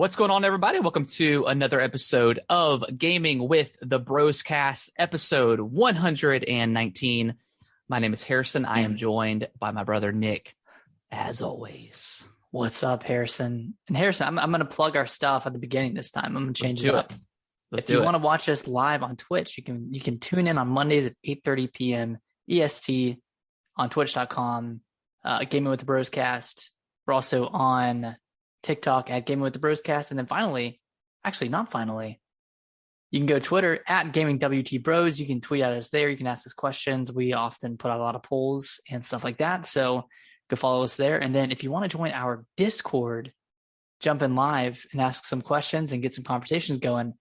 What's going on, everybody? Welcome to another episode of Gaming with the Broscast, episode 119. My name is Harrison. I am joined by my brother Nick, as always. What's up, Harrison? And Harrison, I'm going to plug our stuff at the beginning this time. I'm going to change it up. If you want to watch us live on Twitch, you can tune in on Mondays at 8:30 p.m. EST on twitch.com, Gaming with the Broscast. We're also on TikTok at Gaming with the Broscast. And then finally, actually not finally, you can go to Twitter at GamingWTBros. You can tweet at us there. You can ask us questions. We often put out a lot of polls and stuff like that. So go follow us there. And then if you want to join our Discord, jump in live and ask some questions and get some conversations going,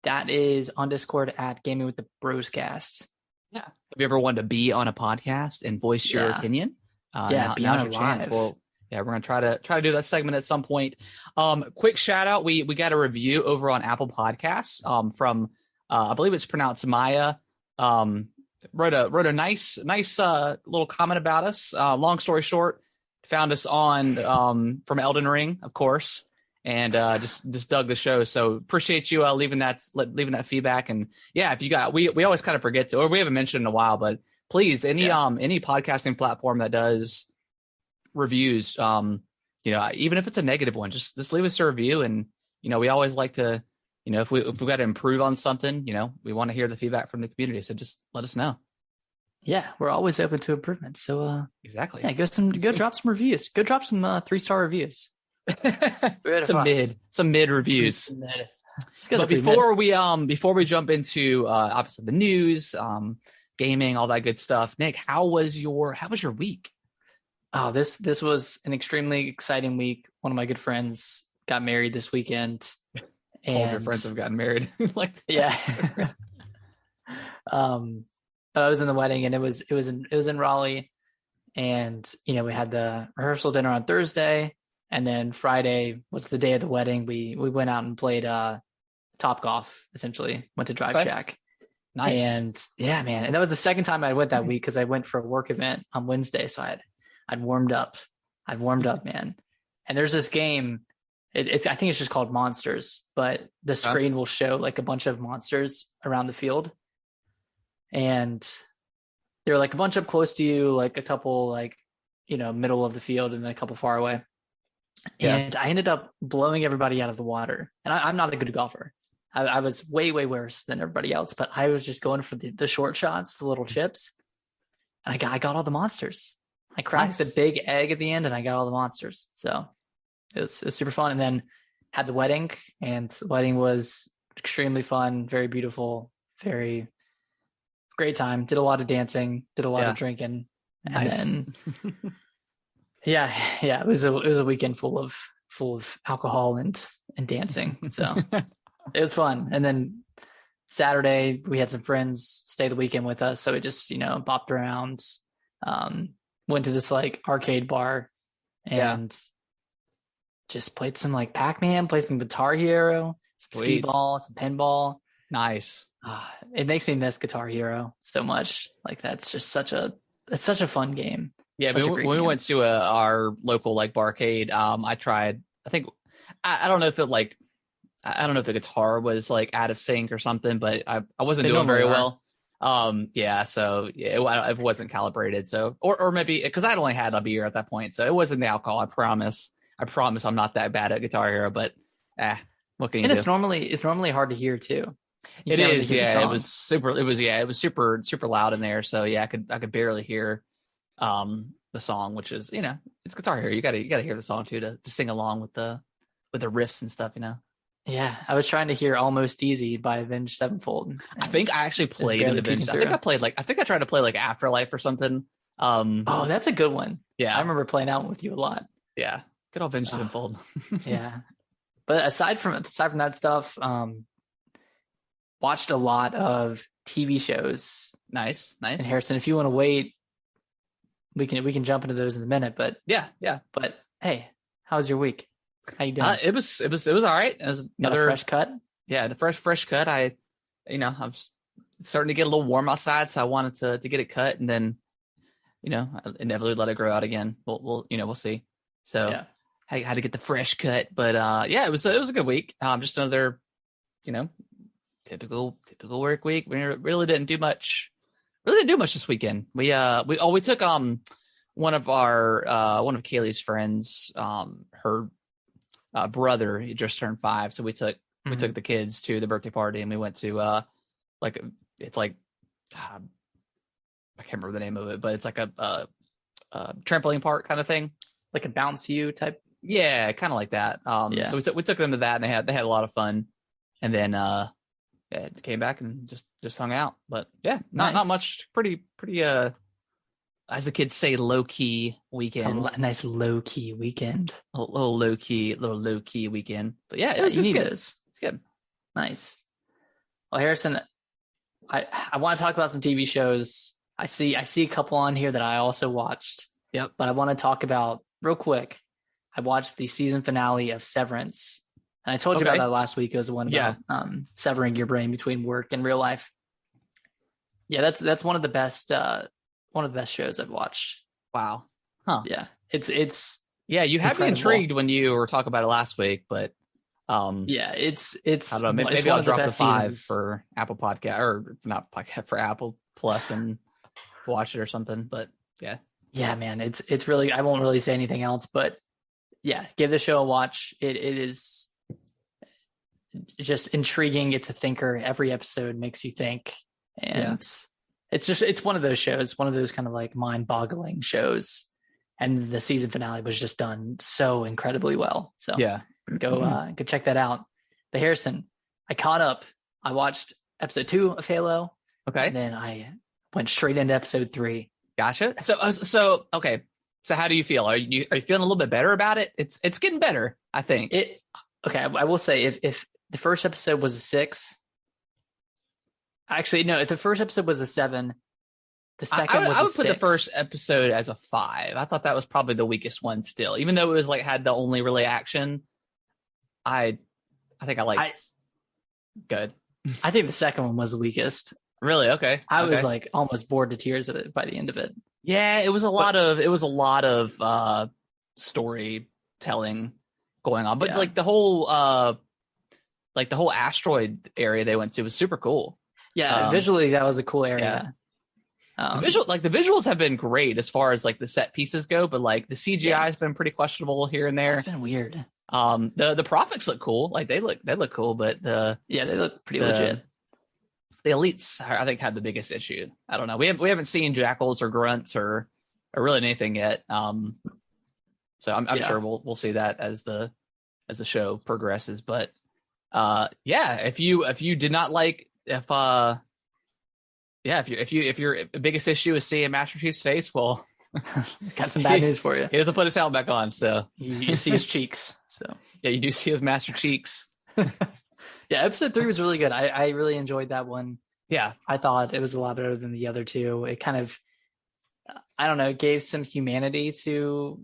that is on Discord at Gaming with the Broscast. Yeah. Have you ever wanted to be on a podcast and voice your opinion? Be on your chance. Well, yeah, we're gonna try to do that segment at some point. Quick shout out: we got a review over on Apple Podcasts from I believe it's pronounced Maya. Wrote a nice little comment about us. Long story short, found us on from Elden Ring, of course, and just dug the show. So appreciate you leaving that feedback. And yeah, if you got we always kind of forget to, or we haven't mentioned in a while, but please any podcasting platform that does reviews, even if it's a negative one, just leave us a review. And we always like to, if we've got to improve on something, we want to hear the feedback from the community, so just let us know. Yeah, we're always open to improvement. So exactly, yeah, go drop some reviews. Go drop some 3-star reviews. some mid reviews. But before we jump into obviously the news, gaming, all that good stuff, Nick, how was your week? Oh, this was an extremely exciting week. One of my good friends got married this weekend. And all of your friends have gotten married. Yeah. But I was in the wedding, and it was in Raleigh, and we had the rehearsal dinner on Thursday, and then Friday was the day of the wedding. We went out and played Topgolf, essentially. Went to Drive Shack. Nice. And yeah, man. And that was the second time I went that week, because I went for a work event on Wednesday, so I'd warmed up, man. And there's this game. I think it's just called Monsters, but the screen will show like a bunch of monsters around the field. And they're like a bunch up close to you, like a couple middle of the field, and then a couple far away. Yeah. And I ended up blowing everybody out of the water. And I'm not a good golfer. I was way, way worse than everybody else, but I was just going for the short shots, the little chips. And I got all the monsters. I cracked the big egg at the end, and I got all the monsters. So it was super fun. And then had the wedding, and the wedding was extremely fun, very beautiful, very great time. Did a lot of dancing, did a lot of drinking. And then, it was a weekend full of alcohol and dancing. So it was fun. And then Saturday we had some friends stay the weekend with us. So we just, bopped around, went to this arcade bar and just played some Pac-Man, played some Guitar Hero, some skee-ball, some pinball. Nice. It makes me miss Guitar Hero so much. It's just such a fun game. Yeah, when we went to our local barcade, I tried. I think I don't know if the guitar was out of sync or something, but I wasn't doing very well. So it wasn't calibrated. So or maybe because I'd only had a beer at that point, so it wasn't the alcohol. I promise I'm not that bad at Guitar Hero, but what can you do? And it's normally hard to hear too. It is, yeah. It was super loud in there. So yeah, I could barely hear the song, which is it's Guitar Hero. You gotta hear the song too to sing along with the riffs and stuff. Yeah, I was trying to hear "Almost Easy" by Avenged Sevenfold. I think I actually played an Avenged. I think I tried to play Afterlife or something. Oh, that's a good one. Yeah, I remember playing out with you a lot. Yeah, good old Avenged Sevenfold. Yeah, but aside from that stuff, watched a lot of TV shows. Nice. And Harrison, if you want to wait, we can jump into those in a minute. But yeah. But hey, how was your week? How you doing? It was all right. It was another fresh cut. Yeah, the fresh cut. I'm starting to get a little warm outside, so I wanted to get it cut, and then inevitably let it grow out again. We'll see. So I had to get the fresh cut, but yeah, it was a good week. Just another, you know, typical work week. We really didn't do much. Really didn't do much this weekend. We took one of Kaylee's friends, her brother, he just turned 5, so we took the kids to the birthday party, and we went to it's like I can't remember the name of it, but it's like a trampoline park kind of thing, like a bounce you type. Yeah, kind of like that. Yeah. So we took them to that, and they had a lot of fun, and then came back and just hung out. But yeah, not much. Pretty as the kids say, low key weekend. A nice low key weekend. A little low key weekend. But yeah, it was good. It's good. Nice. Well, Harrison, I want to talk about some TV shows. I see a couple on here that I also watched. Yep. But I want to talk about real quick. I watched the season finale of Severance, and I told you about that last week. It was the one about severing your brain between work and real life. Yeah, that's one of the best shows I've watched. Wow. Huh. Yeah. It's yeah, you had me intrigued when you were talking about it last week, but yeah, it's I don't know, maybe I'll drop the 5 for Apple Podcast, or not podcast, for Apple Plus, and watch it or something. But yeah. Yeah, man, it's really, I won't really say anything else, but yeah, give the show a watch. It is just intriguing. It's a thinker. Every episode makes you think, and it's one of those shows, one of those kind of like mind-boggling shows. And the season finale was just done so incredibly well. So yeah, go check that out. But Harrison, I caught up. I watched episode 2 of Halo. Okay, and then I went straight into episode 3. Gotcha. So okay. So how do you feel? Are you feeling a little bit better about it? It's getting better, I think. Okay, I will say if the first episode was a 6, actually no, if the first episode was a 7, the second was a 6. I would put the first episode as a 5. I thought that was probably the weakest one still, even though it was like had the only really action. I think I liked good. I think the second one was the weakest. Really? Okay. I was like almost bored to tears of it by the end of it. Yeah, it was a lot of storytelling going on, but like the whole asteroid area they went to was super cool. Yeah, visually that was a cool area. Yeah. The visuals have been great as far as like the set pieces go, but like the CGI has been pretty questionable here and there. It's been weird. The Prophets look cool, like they look cool, but they look pretty legit. The elites, I think, had the biggest issue. I don't know. We haven't seen jackals or grunts or really anything yet. So I'm sure we'll see that as the show progresses. But if you did not like if your biggest issue is seeing Master Chief's face, well, got some bad news for you. He doesn't put his helmet back on, so you see his cheeks. So yeah, you do see his master cheeks. Yeah, episode 3 was really good. I really enjoyed that one. Yeah, I thought it was a lot better than the other 2. It kind of, I don't know, gave some humanity to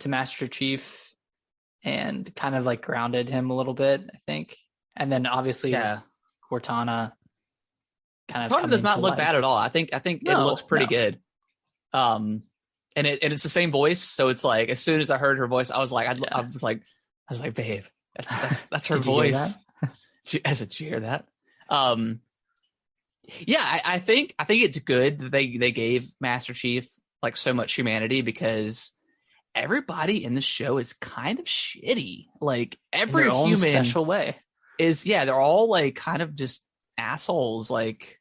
Master Chief and kind of like grounded him a little bit, I think. And then obviously Cortana kind of does not look bad at all. I think it looks pretty good. And it's the same voice, so it's like as soon as I heard her voice, I was like, babe, that's her voice. Did you hear that? I think it's good that they gave Master Chief like so much humanity, because everybody in the show is kind of shitty. Like every in their own human special way they're all like kind of just assholes. Like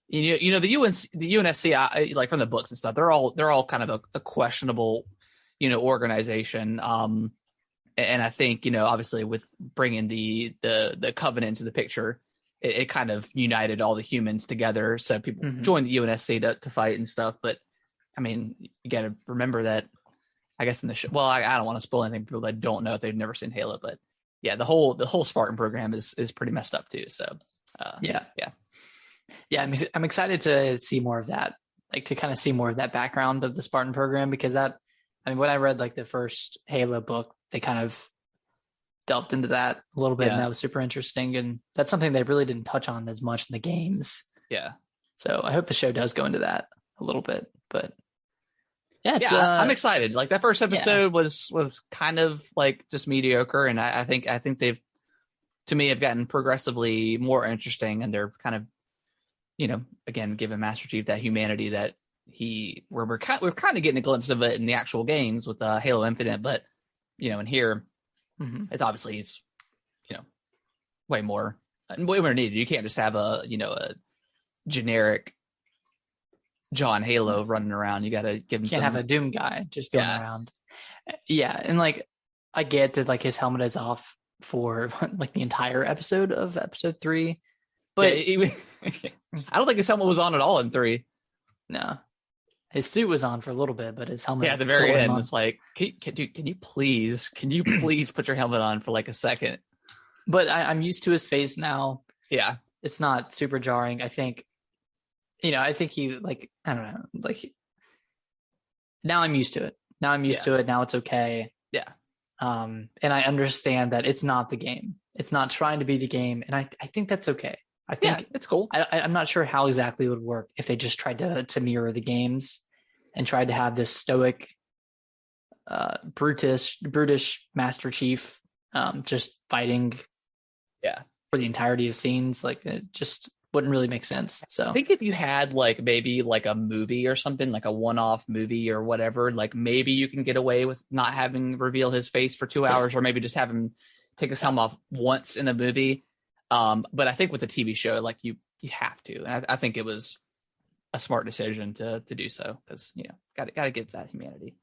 you know the UNSC, like from the books and stuff, they're all kind of a questionable organization. And I think, obviously with bringing the Covenant into the picture, it kind of united all the humans together. So people joined the UNSC to fight and stuff. But I mean, you got to remember that, I guess in the show, well, I don't want to spoil anything for people that don't know if they've never seen Halo, but yeah, the whole Spartan program is pretty messed up too. So yeah. I'm excited to see more of that, like to kind of see more of that background of the Spartan program, because when I read like the first Halo book, they kind of delved into that a little bit, and that was super interesting. And that's something they really didn't touch on as much in the games. Yeah. So I hope the show does go into that a little bit. But Yeah, it's I'm excited. Like that first episode was kind of like just mediocre, and I think they've, to me, have gotten progressively more interesting, and they're kind of, again, giving Master Chief that humanity that we're kind of getting a glimpse of it in the actual games with Halo Infinite, but in here, it's obviously way more needed. You can't just have a generic John Halo running around. You got to give him. Can't have a Doom guy just going around. Yeah, and like I get that like his helmet is off for like the entire episode of episode 3, but I don't think his helmet was on at all in 3. No, his suit was on for a little bit, but his helmet. Yeah, at the very end, it's like, can you please put your helmet on for like a second? But I'm used to his face now. Yeah, it's not super jarring. I think. I think he I don't know, now I'm used to it. Now it's okay. Yeah. And I understand that it's not the game. It's not trying to be the game. And I think that's okay. I think it's cool. I'm not sure how exactly it would work if they just tried to mirror the games and tried to have this stoic, brutish Master Chief, just fighting. Yeah. For the entirety of scenes. Like it just wouldn't really make sense. So I think if you had like maybe like a movie or something, like a one-off movie or whatever, like maybe you can get away with not having reveal his face for 2 hours, or maybe just have him take his helmet off once in a movie. But I think with a TV show, like you have to, and I think it was a smart decision to do so, because got to get that humanity.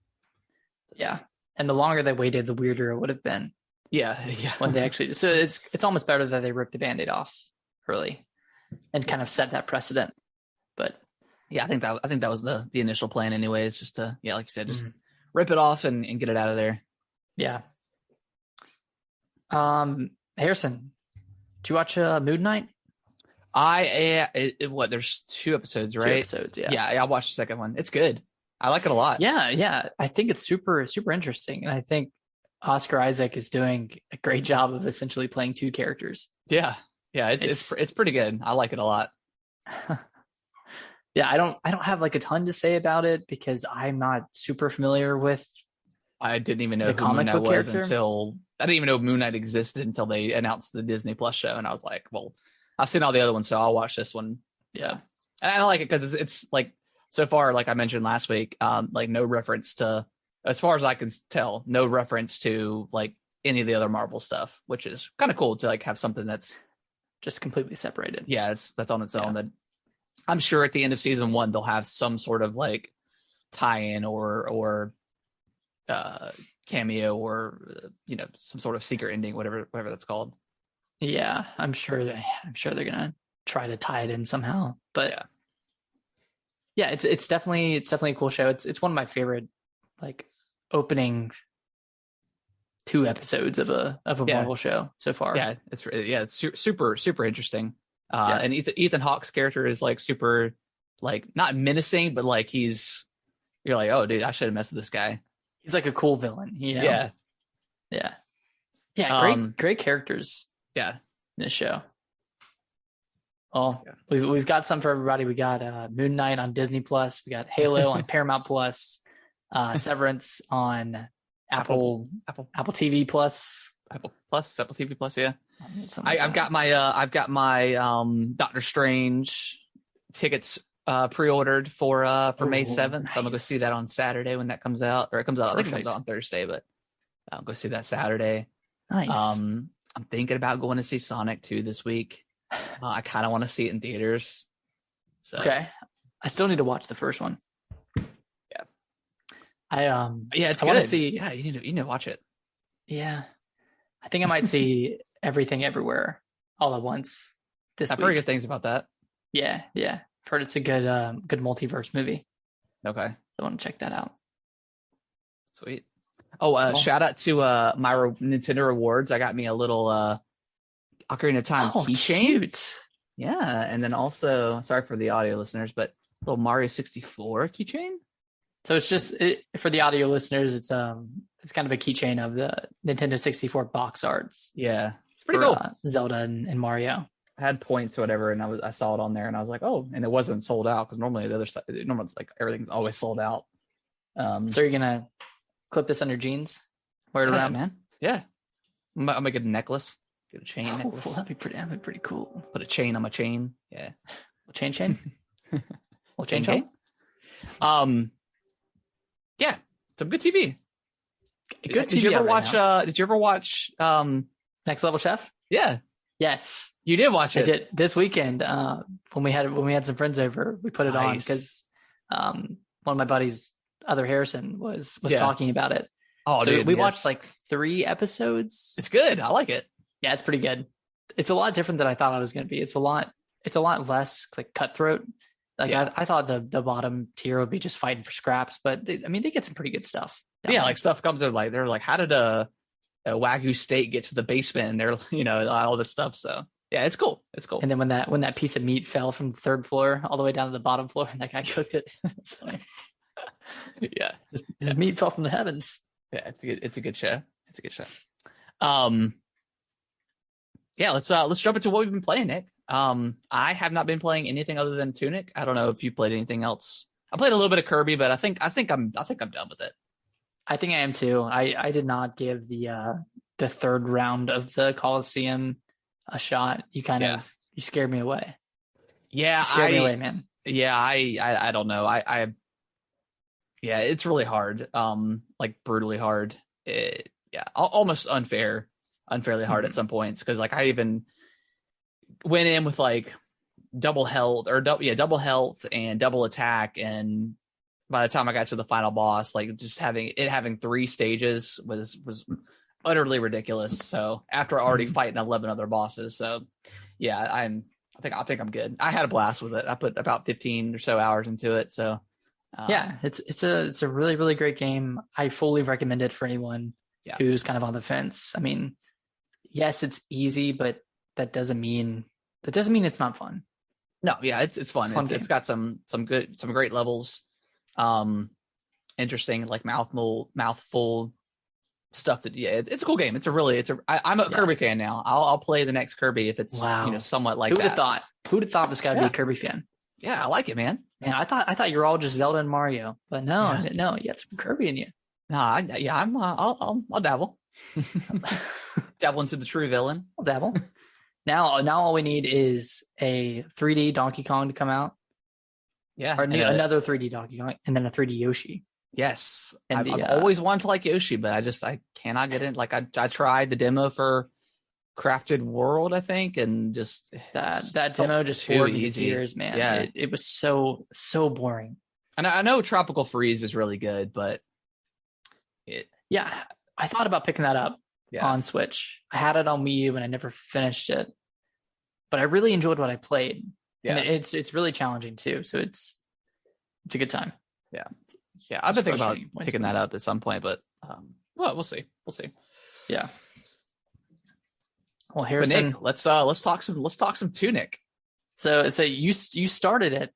Yeah, and the longer they waited, the weirder it would have been. Yeah. When they actually, so it's almost better that they ripped the Band-Aid off early and kind of set that precedent. But yeah, I think that was the initial plan anyways, just to, like you said, just rip it off and get it out of there. Yeah. Harrison, did you watch Moon Knight? There's 2 episodes, right? 2 episodes, yeah. Yeah, I watched the second one. It's good. I like it a lot. Yeah. I think it's super, super interesting. And I think Oscar Isaac is doing a great job of essentially playing 2 characters. Yeah. It's pretty good. I like it a lot. Yeah, I don't have like a ton to say about it because I'm not super familiar with. I didn't even know who Moon Knight was until I didn't even know Moon Knight existed until they announced the Disney Plus show, and I was like, well, I've seen all the other ones, so I'll watch this one. Yeah, and I like it because it's like, so far, like I mentioned last week, like no reference to, as far as I can tell, no reference to like any of the other Marvel stuff, which is kind of cool to like have something that's just completely separated. Yeah, that's on its own. That I'm sure at the end of season 1 they'll have some sort of like tie-in or cameo or some sort of secret ending, whatever that's called. Yeah, I'm sure they're gonna try to tie it in somehow. But yeah, it's definitely a cool show. It's one of my favorite like opening 2 episodes of a Marvel show so far. Yeah, it's super interesting. And Ethan Hawke's character is like super, like not menacing, but like you're like, oh dude, I should have messed with this guy. He's like a cool villain. Yeah. Great characters. Yeah, in this show. Well, we've got some for everybody. We got Moon Knight on Disney Plus. We got Halo on Paramount Plus. Severance on Apple TV Plus. Apple TV Plus. Yeah, I've got my Doctor Strange tickets pre-ordered for May 7th. Nice. So I'm gonna go see that on Saturday when that comes out, or it comes out. Perfect. I think it comes out on Thursday, but I'll go see that Saturday. Nice. I'm thinking about going to see Sonic 2 this week. I kind of want to see it in theaters. So okay, I still need to watch the first one. Yeah, it's good. See. Yeah, you need to watch it. Yeah, I think I might see Everything Everywhere all at once this week. I've heard good things about that. Yeah. I've heard it's a good multiverse movie. Okay, I want to check that out. Sweet. Oh, shout out to my Nintendo rewards. I got me a little Ocarina of Time keychain. Cute. Yeah, and then also, sorry for the audio listeners, but a little Mario 64 keychain. So it's just for the audio listeners. It's kind of a keychain of the Nintendo 64 box arts. Yeah, it's pretty cool. Zelda and Mario. I had points or whatever, and I saw it on there, and I was like, oh, and it wasn't sold out because normally the other side, normally it's like everything's always sold out. So you're gonna clip this on your jeans, wear it around, man. Yeah, I'm gonna get a necklace, get a chain necklace. That'd be pretty cool. Put a chain on my chain. Yeah, chain. Well, chain. Yeah, some good TV. Good Did TV you ever right watch? now. Did you ever watch? Next Level Chef? Yeah, Yes, you did watch it. I did this weekend. When we had some friends over, we put it on Nice. because one of my buddies, other Harrison, was Yeah. talking about it. Oh, So dude, we yes. watched like 3 episodes. It's good. I like it. Yeah, it's pretty good. It's a lot different than I thought it was going to be. It's a lot less like cutthroat. Like Yeah. I thought the bottom tier would be just fighting for scraps, but they get some pretty good stuff. down Yeah, there. like stuff comes in they're like, how did a Wagyu steak get to the basement? And they're all this stuff. So yeah, it's cool. It's cool. And then when that piece of meat fell from the 3rd floor all the way down to the bottom floor, and that guy cooked it. It's funny. Yeah, His meat fell from the heavens. yeah, it's a good show. It's a good show. Yeah, let's jump into what we've been playing, Nick. I have not been playing anything other than Tunic. I don't know if you played anything else. I played a little bit of Kirby, but I think I'm done with it. I think I am too. I did not give the 3rd round of the Coliseum a shot. You you scared me away. Yeah, You scared me away, man. Yeah, I don't know. Yeah, it's really hard. Like brutally hard. Almost unfairly hard at some points, because like I even went in with like double health double health and double attack, and by the time I got to the final boss, like just having 3 stages was utterly ridiculous. So after already fighting 11 other bosses, so yeah, I think I'm good. I had a blast with it. I put about 15 or so hours into it. So yeah, it's a really, really great game. I fully recommend it for anyone who's kind of on the fence. I mean, yes, it's easy, but that doesn't mean it's not fun. No, yeah, it's fun. It's got some great levels. Interesting, like mouthful stuff it's a cool game. I'm a Kirby fan now. I'll play the next Kirby if it's somewhat like Who'd that. have thought? Who'd have thought this guy would be a Kirby fan? Yeah, I like it, man. Man, I thought you were all just Zelda and Mario, but no, you got some Kirby in you. Nah, I'll dabble. Dabble into the true villain. I'll dabble. Now all we need is a 3D Donkey Kong to come out. Yeah, or another 3D Donkey Kong, and then a 3D Yoshi. Yes, and I've always wanted to like Yoshi, but I cannot get in. Like I tried the demo for Crafted World, I think, and just that demo just bored me to tears, man. Yeah, it was so boring. And I know Tropical Freeze is really good, but I thought about picking that up on Switch. I had it on Wii U and I never finished it, but I really enjoyed what I played. Yeah, and it's really challenging too. So it's a good time. Yeah, I've been thinking about picking that up at some point, but we'll see. Yeah. Well, Harrison, Nick, let's talk some Tunic. So you started it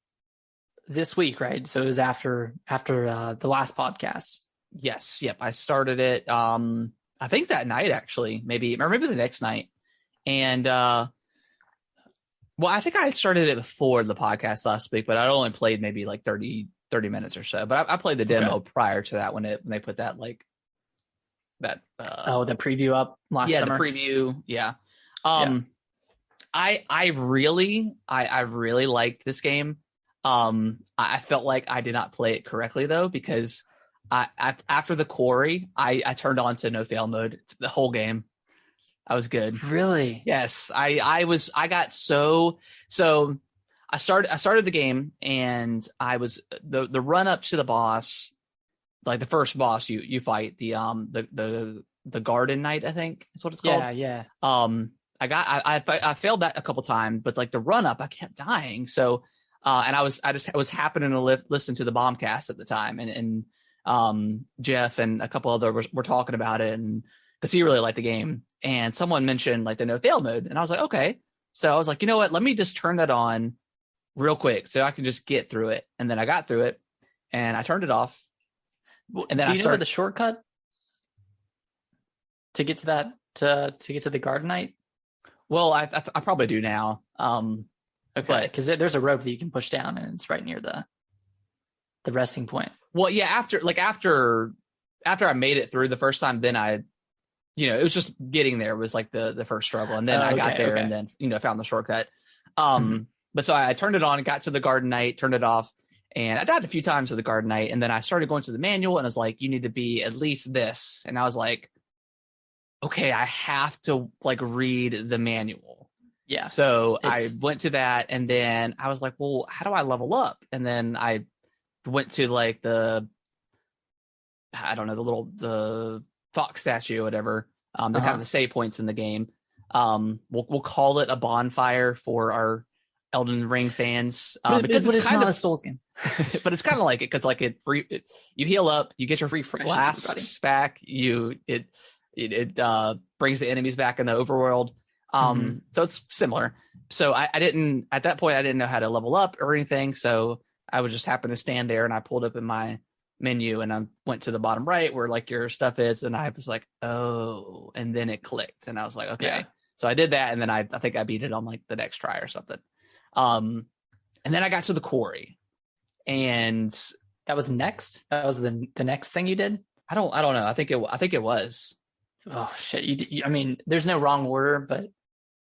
this week, right? So it was after the last podcast. Yes. Yep. I started it. I think that night actually, maybe the next night, and well, I think I started it before the podcast last week, but I only played maybe like 30 minutes or so. But I played the demo prior to that when they put that the preview up last summer. The preview. Yeah. I really liked this game. I felt like I did not play it correctly though, because after the quarry, I turned on to no fail mode the whole game. I was good. Really? Yes. I started the game, and I was the run up to the boss, like the first boss you fight, the Garden Knight, I think is what it's called. Yeah. I failed that a couple times, but like the run up, I kept dying. So, and I was happening to listen to the Bombcast at the time, and Jeff and a couple others were talking about it, and because he really liked the game, and someone mentioned like the no fail mode, and I was like, okay. So I was like, you know what? Let me just turn that on real quick so I can just get through it. And then I got through it, and I turned it off. And then know the shortcut to get to that to get to the Garden Knight? Well, I probably do now. Okay, because there's a rope that you can push down, and it's right near the. the resting point. Well, yeah, after I made it through the first time, then it was just getting there was like the first struggle. And then I got there and then, found the shortcut. But so I turned it on, got to the Garden Knight, turned it off, and I died a few times to the Garden Knight. And then I started going to the manual and I was like, you need to be at least this. And I was like, okay, I have to like read the manual. Yeah. So I went to that and then I was like, well, how do I level up? And then I went to like the fox statue or whatever. The kind of the save points in the game. We'll call it a bonfire for our Elden Ring fans, because it's kind of a Souls game. But it's kind of like it because like you heal up, you get your free flasks back, it brings the enemies back in the overworld. So it's similar. So I didn't at that point I didn't know how to level up or anything, so I would just happen to stand there and I pulled up in my menu and I went to the bottom right where like your stuff is, and I was like, oh, and then it clicked and I was like, okay. Yeah. So I did that and then I think I beat it on like the next try or something. And then I got to the quarry, and that was next. That was the next thing you did. I don't know. I think it was. Oh shit! I mean, there's no wrong order, but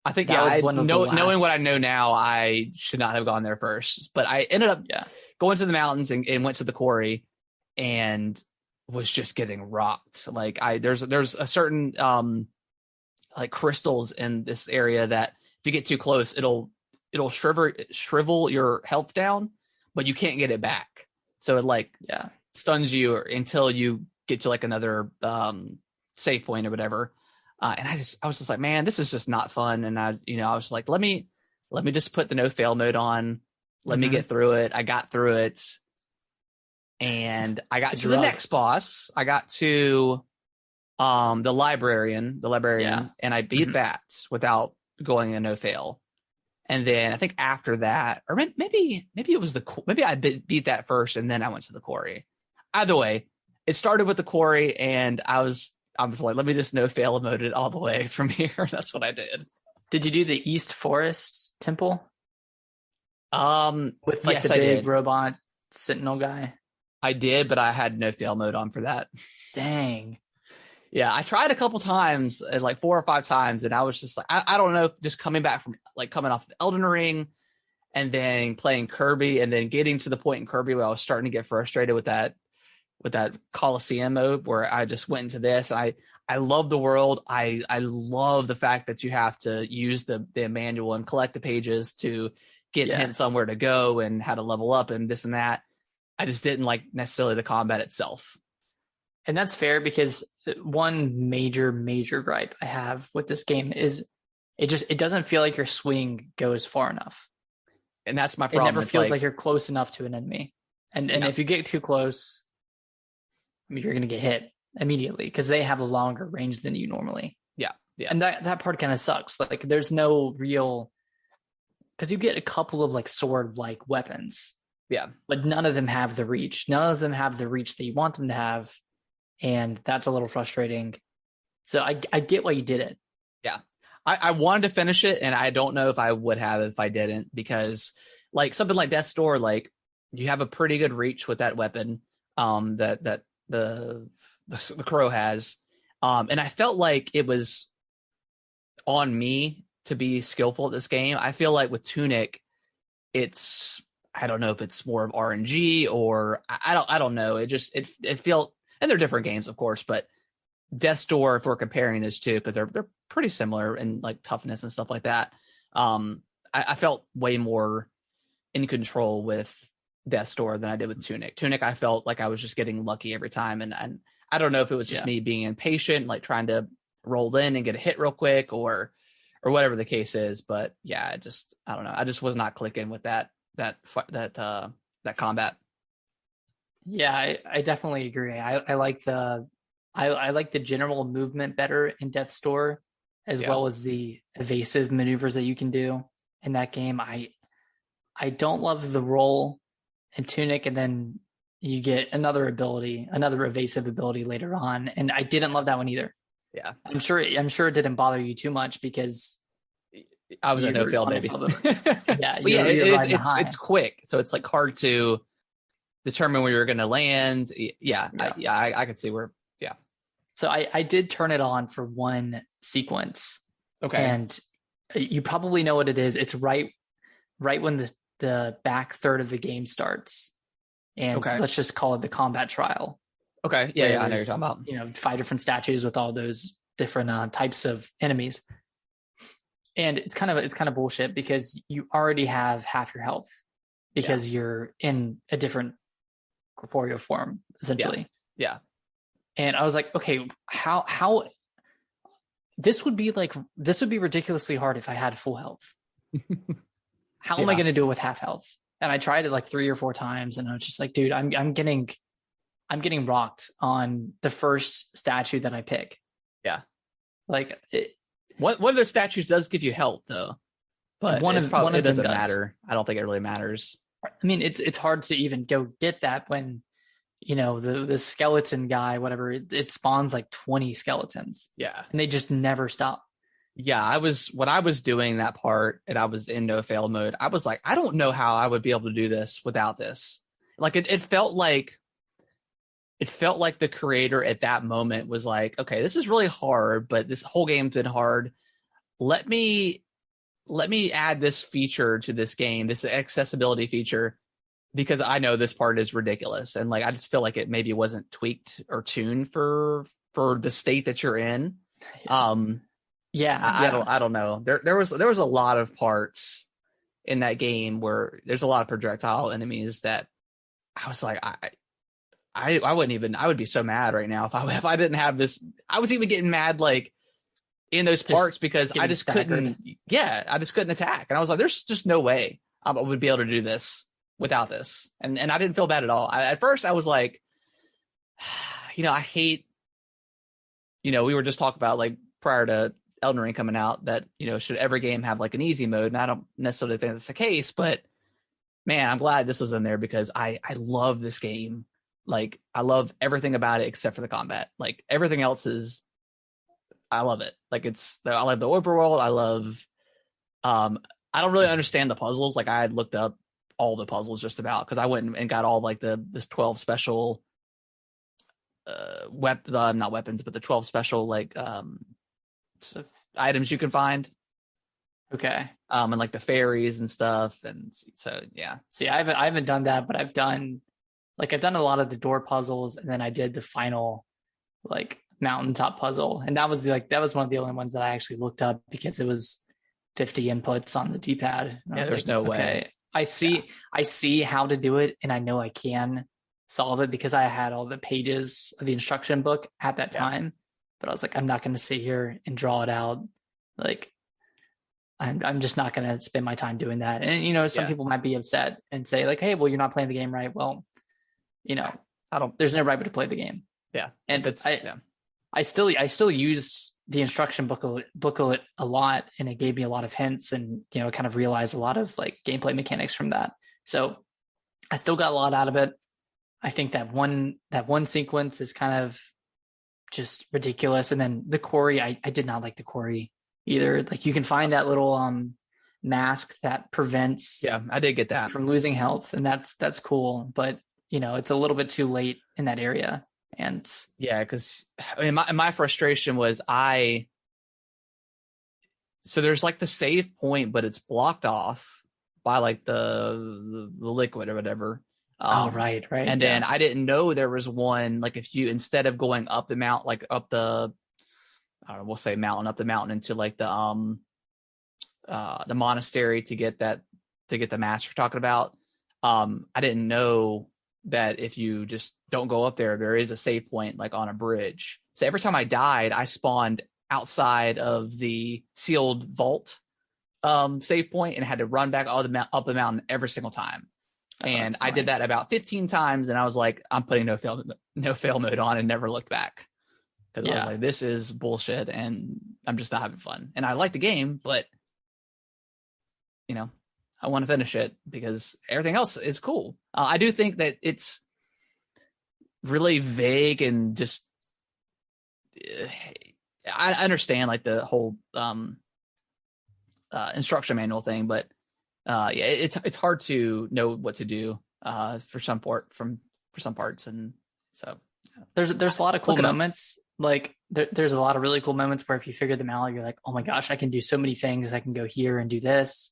I think that was one of the last. Knowing what I know now, I should not have gone there first. But I ended up going to the mountains and went to the quarry, and was just getting rocked. Like there's a certain like crystals in this area that if you get too close, it'll shrivel your health down, but you can't get it back. So it stuns you until you get to like another save point or whatever. And I was just like, man, this is just not fun. And I was like, let me just put the no fail mode on. Let me get through it. I got through it. And I got to the next boss. I got to the librarian, and I beat that without going a no fail. And then I think after that, or maybe it was maybe I beat that first and then I went to the quarry. Either way, it started with the quarry and I was like, let me just no fail mode it all the way from here. That's what I did. Did you do the East Forest Temple? With like the big robot sentinel guy? I did, but I had no fail mode on for that. Dang. Yeah, I tried a couple times, like 4 or 5 times, and I was just like, I don't know, just coming off the Elden Ring and then playing Kirby and then getting to the point in Kirby where I was starting to get frustrated with that Coliseum mode where I just went into this. I love the world. I love the fact that you have to use the manual and collect the pages to get hints somewhere to go and how to level up and this and that. I just didn't like necessarily the combat itself. And that's fair because one major gripe I have with this game is it doesn't feel like your swing goes far enough. And that's my problem. It never feels like you're close enough to an enemy. And if you get too close, I mean, you're going to get hit immediately because they have a longer range than you normally. Yeah. And that part kind of sucks. Like there's no real, because you get a couple of like sword-like weapons. Yeah. But none of them have the reach. None of them have the reach that you want them to have. And that's a little frustrating. So I get why you did it. Yeah. I wanted to finish it, and I don't know if I would have if I didn't, because like something like Death's Door, like you have a pretty good reach with that weapon that the crow has. And I felt like it was on me to be skillful at this game. I feel like with Tunic, I don't know if it's more of RNG or I don't know. It felt, and they're different games, of course, but Death's Door, if we're comparing those two, because they're pretty similar in like toughness and stuff like that. I felt way more in control with Death's Door than I did with Tunic. Tunic, I felt like I was just getting lucky every time, and I don't know if it was just me being impatient, like trying to roll in and get a hit real quick, or whatever the case is. But yeah, I don't know. I just was not clicking with that combat. Yeah, I definitely agree. I like the general movement better in Death's Door, as well as the evasive maneuvers that you can do in that game. I don't love the roll in Tunic, and then you get another evasive ability later on, and I didn't love that one either. Yeah, I'm sure it didn't bother you too much because I was a no fail baby. Yeah, but yeah, it's quick, so it's like hard to determine where you're going to land. Yeah, I could see where. Yeah. So I did turn it on for one sequence. Okay. And you probably know what it is. It's right when the back third of the game starts. And let's just call it the combat trial. Okay. Yeah, I know what you're talking about. 5 different statues with all those different types of enemies. And it's kind of bullshit because you already have half your health because you're in a different corporeal form, essentially. Yeah. And I was like, okay, how this would be ridiculously hard if I had full health. How am I going to do it with half health? And I tried it like 3 or 4 times, and I was just like, dude, I'm getting rocked on the first statue that I pick. Yeah. Like one of those statues does give you health though, but one of it doesn't them matter. I don't think it really matters. I mean, it's hard to even go get that when the skeleton guy, whatever, it spawns like 20 skeletons. Yeah, and they just never stop. Yeah, when I was doing that part and I was in no fail mode, I was like, I don't know how I would be able to do this without this. Like it felt like the creator at that moment was like, okay, this is really hard, but this whole game's been hard. Let me add this feature to this game, this accessibility feature, because I know this part is ridiculous. And like, I just feel like it maybe wasn't tweaked or tuned for the state that you're in. I don't know. There was a lot of parts in that game where there's a lot of projectile enemies that I was like, I would be so mad right now if I didn't have this. I was even getting mad like in those parts because I just couldn't attack. And I was like, there's just no way I would be able to do this without this. And I didn't feel bad at all. At first I was like, I hate, we were just talking about like prior to Elden Ring coming out that, should every game have like an easy mode? And I don't necessarily think that's the case, but man, I'm glad this was in there because I love this game. Like I love everything about it except for the combat. Like everything else I love it. Like I love the overworld. I love, I don't really understand the puzzles. Like I had looked up all the puzzles just about because I went and got all like this 12 special, not weapons, but the 12 special like items you can find. Okay. And like the fairies and stuff. And so, yeah. See, I haven't done that, but I've done a lot of the door puzzles, and then I did the final like mountaintop puzzle. And that was one of the only ones that I actually looked up because it was 50 inputs on the D-pad. Yeah, there's no way. I see how to do it, and I know I can solve it because I had all the pages of the instruction book at that time. But I was like, I'm not going to sit here and draw it out. Like, I'm just not going to spend my time doing that. And some people might be upset and say like, hey, well, you're not playing the game right. Well, there's no right way to play the game. Yeah, and I still use the instruction booklet a lot, and it gave me a lot of hints and kind of realized a lot of like gameplay mechanics from that. So I still got a lot out of it. I think that one sequence is kind of just ridiculous, and then the quarry, I did not like the quarry either. Like you can find that little mask that prevents I did get that from losing health, and that's cool, but it's a little bit too late in that area. And because my frustration was so there's like the save point, but it's blocked off by like the liquid or whatever. Right. And then I didn't know there was one, like if you, instead of going up the mount, like up the, I don't know, we'll say mountain, up the mountain into like the monastery to get the mask you're talking about. I didn't know that if you just don't go up there is a save point like on a bridge. So every time I died, I spawned outside of the sealed vault save point and had to run back up the mountain every single time. And I did that about 15 times, and I was like, I'm putting no fail mode on, and never looked back because I was like, this is bullshit, and I'm just not having fun. And I like the game, but I want to finish it because everything else is cool. I do think that it's really vague and just I understand like the whole instruction manual thing, but it's hard to know what to do for some parts, and so there's a lot of cool Look it up. moments. Like there's a lot of really cool moments where if you figure them out, you're like, oh my gosh, I can do so many things. I can go here and do this.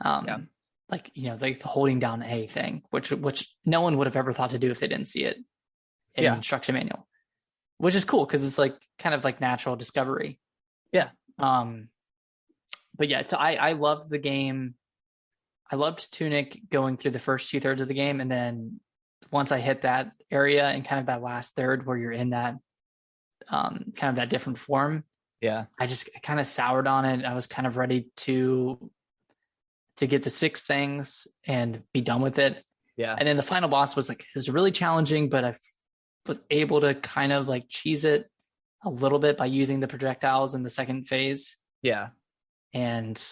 Yeah. Like, you know, like the holding down A thing, which no one would have ever thought to do if they didn't see it in the instruction manual, which is cool because it's like kind of like natural discovery. Yeah. But yeah, so I loved the game. I loved Tunic going through the first 2/3 of the game, and then once I hit that area and kind of that last third where you're in that kind of that different form, Yeah. I kind of soured on it. I was kind of ready to get the 6 things and be done with it. Yeah. And then the final boss was really challenging, but I was able to kind of like cheese it a little bit by using the projectiles in the second phase. Yeah. And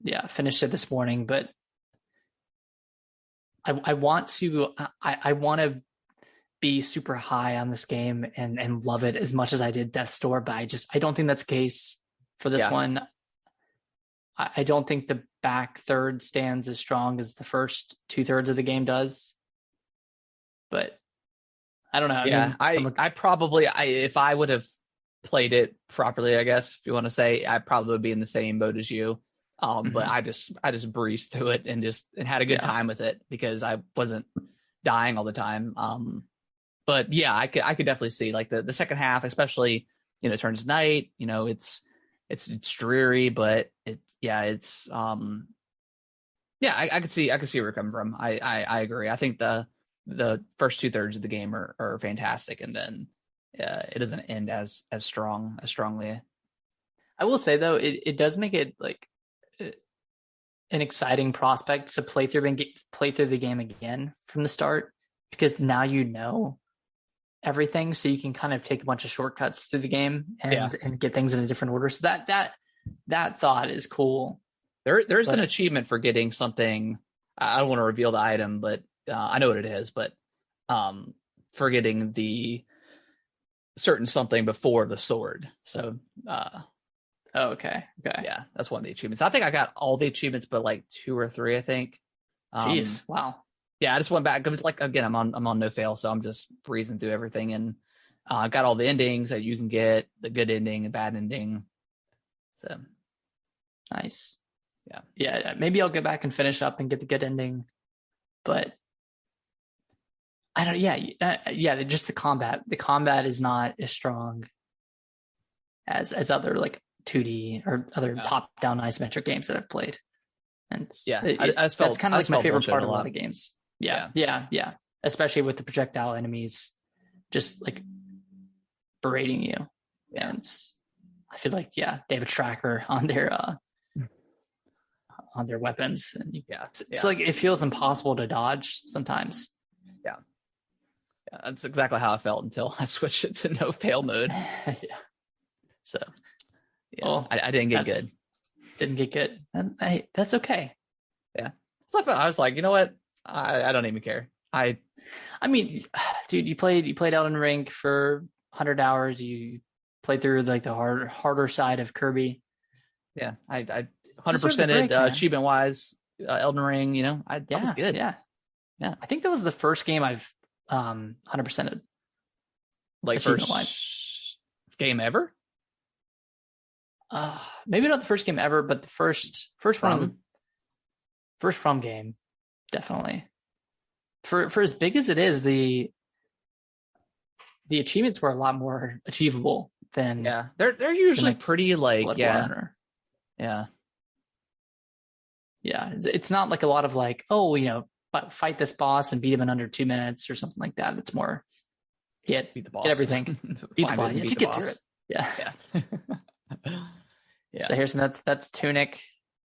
yeah, finished it this morning, but I want to be super high on this game and love it as much as I did Death's Door, but I don't think that's the case for this one. I don't think the back third stands as strong as the first 2/3 of the game does, but I don't know. I probably if I would have played it properly, I guess if you want to say, I'd probably be in the same boat as you. But I just breezed through it and had a good time with it because I wasn't dying all the time. But yeah, I could definitely see like the second half, especially, you know, it turns night, you know, it's dreary, but I could see where you're coming from. I agree. I think the first 2/3 of the game are fantastic, and then it doesn't end as strongly. I will say though, it does make it like an exciting prospect to play through the game again from the start, because now you know everything, so you can kind of take a bunch of shortcuts through the game and get things in a different order. So that thought is cool. There's an achievement for getting something. I don't want to reveal the item, but I know what it is. But for getting the certain something before the sword. So okay. Yeah, that's one of the achievements. I think I got all the achievements, but like 2 or 3, I think. Jeez, wow. Yeah, I just went back. Like again, I'm on no fail, so I'm just breezing through everything, and I got all the endings that you can get, the good ending, the bad ending. So nice. Yeah. Maybe I'll get back and finish up and get the good ending, but I don't. Yeah. Just the combat. The combat is not as strong as other like 2D or other top-down isometric games that I've played. And that's kind of like my favorite part of a lot of games. Yeah. Especially with the projectile enemies just like berating you. Yeah. And I feel like, they have a tracker on their weapons. And it's like, it feels impossible to dodge sometimes. Yeah. That's exactly how I felt until I switched it to no fail mode. So I didn't get good. Didn't get good. And, hey, that's okay. Yeah. So I was like, you know what? I don't even care. I mean, dude, you played Elden Ring for 100 hours. You played through like the harder side of Kirby. Yeah, I 100%ed achievement wise. Elden Ring, you know, that was good. Yeah. I think that was the first game I've 100%ed. Like first game ever. Maybe not the first game ever, but the first from game, definitely. For as big as it is, the achievements were a lot more achievable than they're usually like pretty like yeah. It's not like a lot of like, oh, you know, fight this boss and beat him in under 2 minutes or something like that. It's more beat the boss, get everything, beat the boss, get through it. Yeah. Yeah. So Harrison, that's Tunic.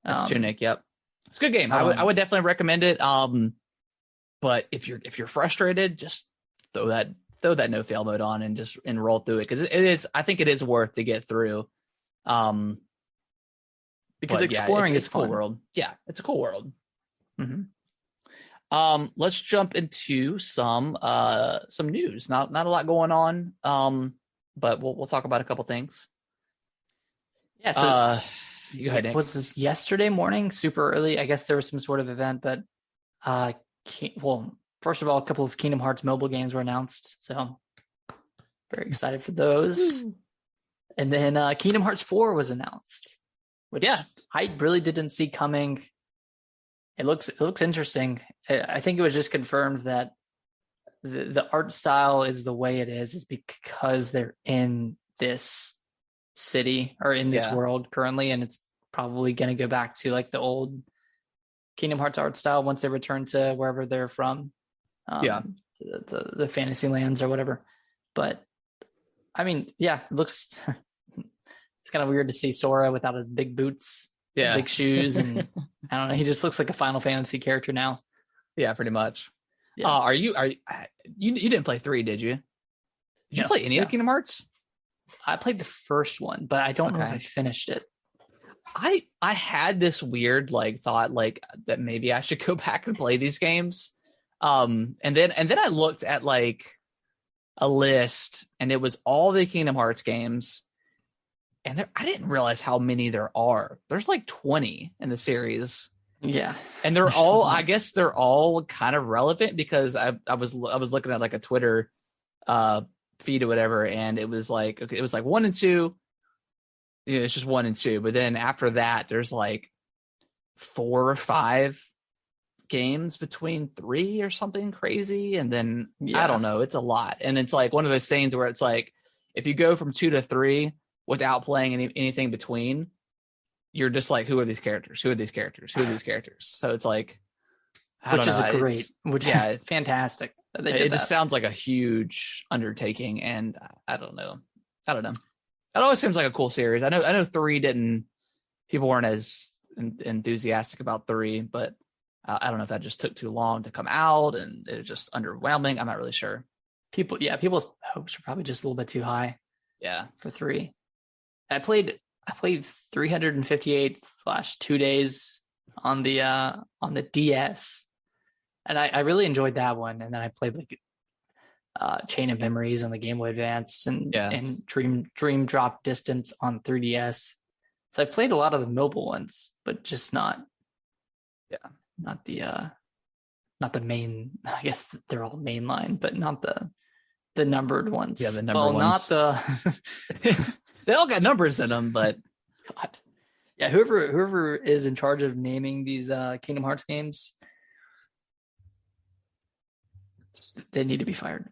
That's Tunic. Yep, it's a good game. I would definitely recommend it. But if you're frustrated, just throw that no fail mode on and roll through it, because it is. I think it is worth to get through. Because exploring is a cool world. Yeah, it's a cool world. Mm-hmm. Let's jump into some news. Not a lot going on. But we'll talk about a couple things. Yeah. So go ahead, Nick. Was this yesterday morning, super early? I guess there was some sort of event, but first of all, a couple of Kingdom Hearts mobile games were announced, so very excited for those. And then Kingdom Hearts 4 was announced, which I really didn't see coming. It looks interesting. I think it was just confirmed that the art style is the way it is because they're in this city or in this world currently, and it's probably going to go back to like the old Kingdom Hearts art style once they return to wherever they're from, to the fantasy lands or whatever. But I mean, it looks. It's kind of weird to see Sora without his big boots, his big shoes, and I don't know. He just looks like a Final Fantasy character now. Yeah, pretty much. Yeah. You didn't play 3, did you? Did you play any of the Kingdom Hearts? I played the first one, but I don't know if I finished it. I had this weird like thought like that maybe I should go back and play these games. And then I looked at like a list and it was all the Kingdom Hearts games. And I didn't realize how many there are. There's like 20 in the series. Yeah. And they're all, I guess they're all kind of relevant because I was looking at like a Twitter feed or whatever, and it was like, okay, it was like 1 and 2. Yeah, it's just 1 and 2. But then after that, there's like 4 or 5 games between 3 or something crazy. And then I don't know, it's a lot. And it's like one of those things where it's like, if you go from 2 to 3 without playing anything between, you're just like, who are these characters? Who are these characters? Who are these characters? So it's like, fantastic. It just sounds like a huge undertaking, and I don't know. It always seems like a cool series. I know 3 people weren't as enthusiastic about 3, but I don't know if that just took too long to come out and it was just underwhelming. I'm not really sure. People's hopes are probably just a little bit too high. Yeah, for 3. I played 358/2 days on the DS, and I really enjoyed that one. And then I played like Chain of Memories on the Game Boy Advance and Dream Drop Distance on 3DS. So I played a lot of the mobile ones, but just not the main. I guess they're all mainline, but not the numbered ones. Yeah, the numbered ones. Not the. They all got numbers in them, but God. Yeah, whoever is in charge of naming these Kingdom Hearts games, they need to be fired.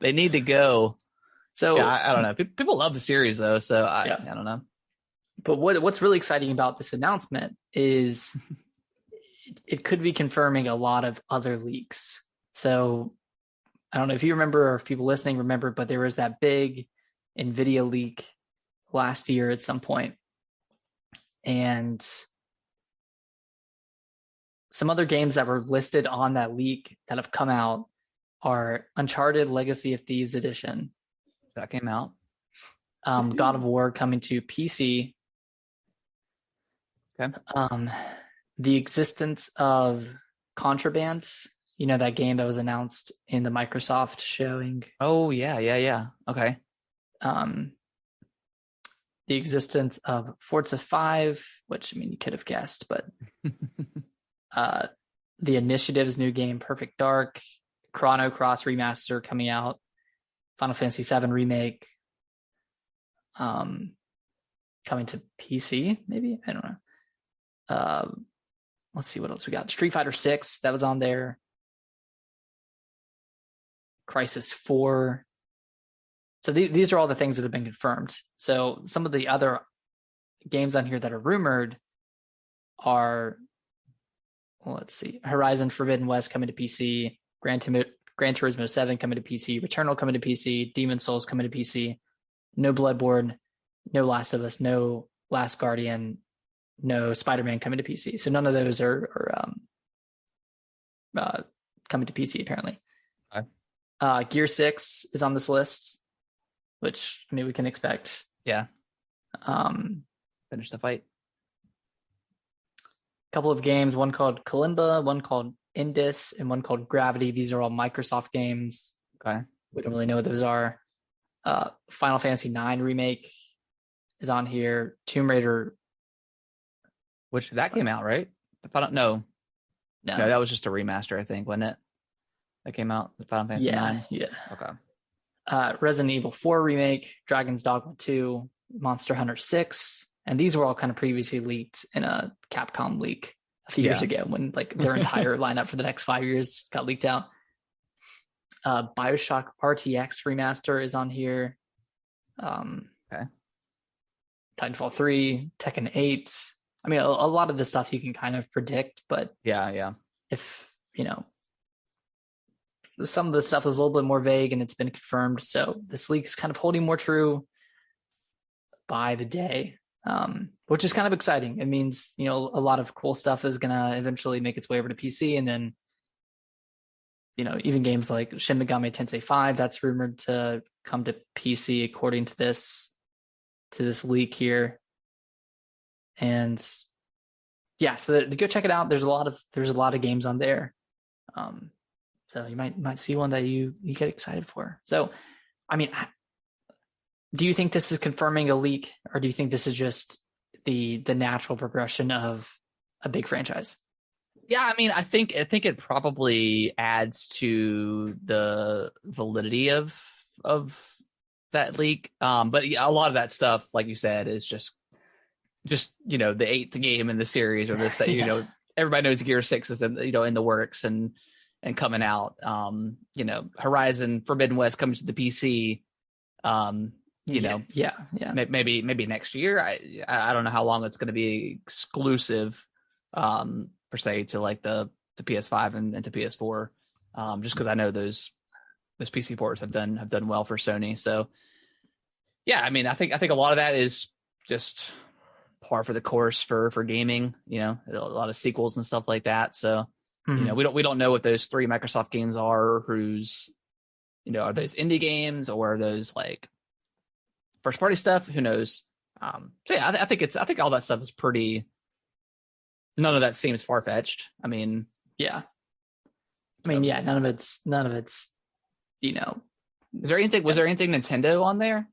They need to go. So I don't know. People love the series though, so I don't know. But what's really exciting about this announcement is it could be confirming a lot of other leaks. So I don't know if you remember or if people listening remember, but there was that big Nvidia leak last year at some point. And some other games that were listed on that leak that have come out are Uncharted Legacy of Thieves Edition. That came out. God of War coming to PC. Okay. The existence of Contraband, that game that was announced in the Microsoft showing. Oh, yeah. Okay. The existence of Forza 5, which, I mean, you could have guessed, but the Initiative's new game, Perfect Dark, Chrono Cross Remaster coming out, Final Fantasy VII Remake, coming to PC, maybe? I don't know. Let's see what else we got. Street Fighter 6, that was on there. Crisis 4. So these are all the things that have been confirmed. So some of the other games on here that are rumored are, let's see, Horizon Forbidden West coming to PC, Gran Turismo 7 coming to PC, Returnal coming to PC, Demon's Souls coming to PC, no Bloodborne, no Last of Us, no Last Guardian, no Spider-Man coming to PC. So none of those are coming to PC apparently. Okay. Gear 6 is on this list, which I mean we can expect. Yeah. Finish the fight. A couple of games, one called Kalimba, one called Indus, and one called Gravity. These are all Microsoft games. Okay. We don't really know what those are. Final Fantasy IX Remake is on here. Tomb Raider. Which that came out, right? If I don't know. No, No, that was just a remaster, I think, wasn't it? That came out with Final Fantasy yeah, 9. yeah. Okay. Resident Evil 4 remake, Dragon's Dogma 2, Monster Hunter 6, and these were all kind of previously leaked in a Capcom leak a few years ago when like their entire lineup for the next 5 years got leaked out. BioShock RTX remaster is on here. Okay. Titanfall 3, Tekken 8. I mean, a lot of the stuff you can kind of predict, but Yeah. if, some of the stuff is a little bit more vague and it's been confirmed. So this leak is kind of holding more true by the day, which is kind of exciting. It means, a lot of cool stuff is going to eventually make its way over to PC. And then, even games like Shin Megami Tensei 5, that's rumored to come to PC according to this leak here. And yeah, so go check it out. There's a lot of games on there. So you might see one that you get excited for. So, I mean, do you think this is confirming a leak, or do you think this is just the natural progression of a big franchise? Yeah, I mean, I think it probably adds to the validity of that leak. But yeah, a lot of that stuff, like you said, is just the eighth game in the series, or this everybody knows Gear 6 is in the works and coming out. Horizon Forbidden West comes to the PC. Maybe next year. I don't know how long it's going to be exclusive, per se, to like the PS5 and to PS4. Just because I know those PC ports have done well for Sony. So yeah, I mean, I think a lot of that is just par for the course for gaming. A lot of sequels and stuff like that. So we don't know what those 3 Microsoft games are, or who's are those indie games, or are those like first party stuff? Who knows? So yeah, I think all that stuff is pretty. None of that seems far fetched. I mean, yeah. None of it's. Is there anything? Was there anything Nintendo on there?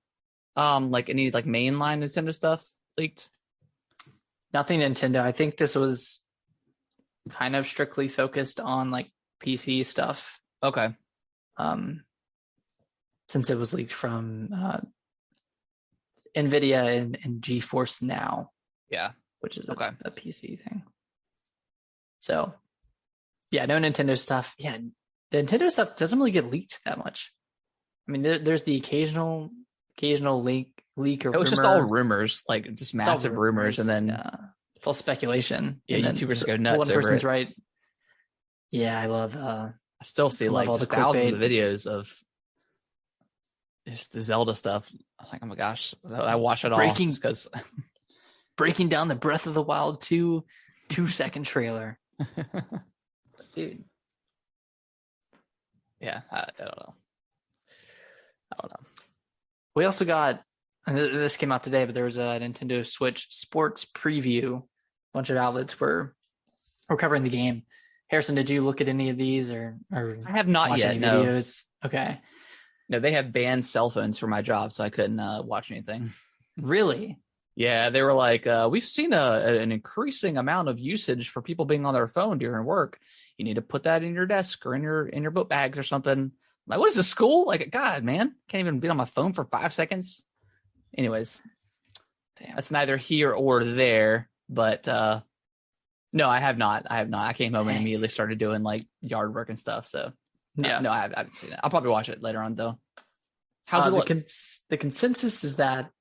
Like any like mainline Nintendo stuff leaked? Nothing Nintendo. I think this was kind of strictly focused on like PC stuff. Okay. Since it was leaked from Nvidia and GeForce Now. Yeah. Which is a PC thing. So, yeah, no Nintendo stuff. Yeah, the Nintendo stuff doesn't really get leaked that much. I mean, there's the occasional leak or it was just all rumors, like just massive rumors, and then it's all speculation. Yeah, and YouTubers go nuts. One person's right. Yeah, I love. I still see like just thousands of videos of just the Zelda stuff. I'm like, oh my gosh, I watch it all because breaking down the Breath of the Wild 2-second trailer. Dude. Yeah, I don't know. We also got, and this came out today, but there was a Nintendo Switch Sports preview. A bunch of outlets were covering the game. Harrison, did you look at any of these or I have not yet. Any no. videos? Okay. No, they have banned cell phones for my job, so I couldn't watch anything. Really? Yeah, they were like, we've seen an increasing amount of usage for people being on their phone during work. You need to put that in your desk or in your book bags or something. I'm like, what is this, school? Like, God, man, can't even be on my phone for 5 seconds. Anyways, damn, that's neither here or there. But no, I have not. I came home and immediately started doing like yard work and stuff. So no, I haven't seen it. I'll probably watch it later on though. How's it look? The consensus is that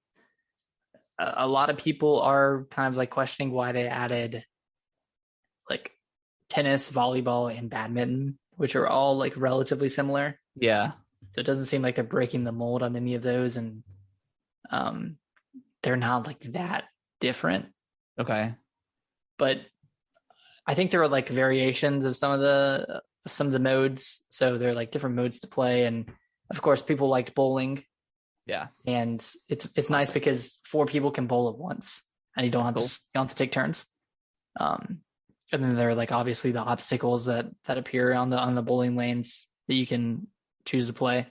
a lot of people are kind of like questioning why they added like tennis, volleyball, and badminton, which are all like relatively similar. Yeah. So it doesn't seem like they're breaking the mold on any of those, and they're not like that different. Okay. But I think there are like variations of some of the modes. So there are like different modes to play, and of course people liked bowling. Yeah. And it's nice because 4 people can bowl at once and you don't have to take turns. And then there are like obviously the obstacles that appear on the bowling lanes that you can choose to play.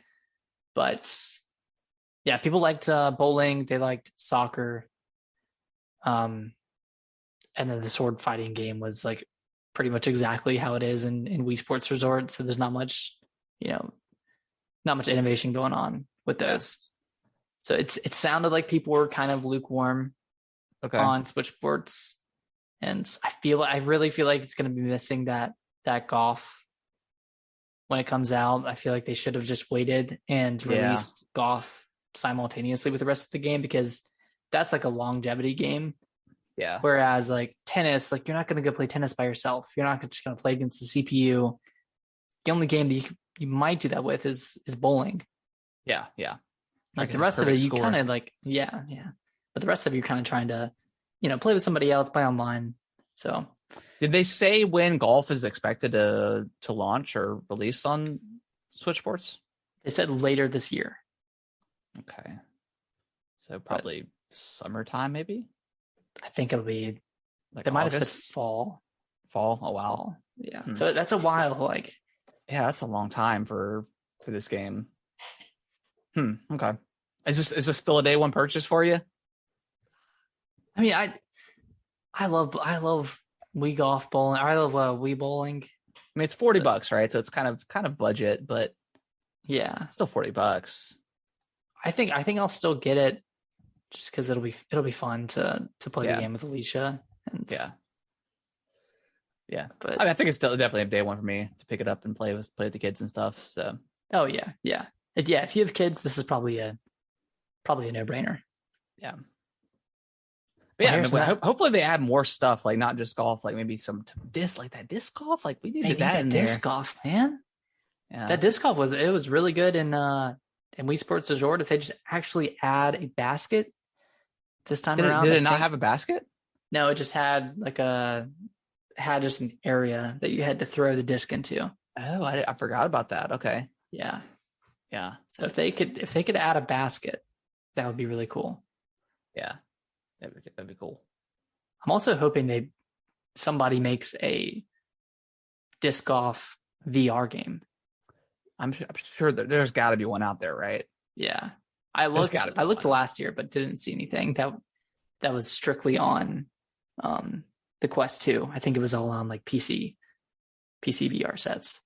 But yeah, people liked bowling, they liked soccer. And then the sword fighting game was like pretty much exactly how it is in Wii Sports Resort. So there's not much, not much innovation going on with those. So it sounded like people were kind of lukewarm on Switch Sports, and I really feel like it's going to be missing that golf when it comes out. I feel like they should have just waited and released golf simultaneously with the rest of the game, because that's like a longevity game. Yeah. Whereas like tennis, like you're not going to go play tennis by yourself. You're not just going to play against the CPU. The only game that you might do that with is bowling. Yeah. Like the rest of it, you kind of like, yeah. But the rest of you kind of trying to, play with somebody else, play online. So, did they say when golf is expected to launch or release on Switch Sports? They said later this year. Okay. So probably summertime, maybe? I think it'll be like they might August? have said fall. Fall? Oh wow. Yeah. So that's a while, like. Yeah, that's a long time for this game. Okay. Is this still a day one purchase for you? I mean, I love Wii golf bowling. I love Wii bowling. I mean, it's $40, right? So it's kind of budget, but yeah, it's still $40. I think I'll still get it just because it'll be fun to play the game with Alicia. And yeah. But I think it's still definitely a day one for me to pick it up and play with the kids and stuff. So. Oh yeah. If you have kids, this is probably a no-brainer. Yeah. But yeah, hopefully they add more stuff, like not just golf, like maybe some disc golf. Like we needed that in disc golf, man. Yeah. That disc golf was really good in Wii Sports Resort. If they just actually add a basket this time around. Did it not have a basket? No, it just had just an area that you had to throw the disc into. Oh, I forgot about that. Okay. Yeah. So if they could add a basket, that would be really cool. Yeah. That'd be cool. I'm also hoping somebody makes a disc golf VR game. I'm sure there's got to be one out there, right? Yeah. I looked last year, but didn't see anything that was strictly on the Quest 2. I think it was all on like PC VR sets.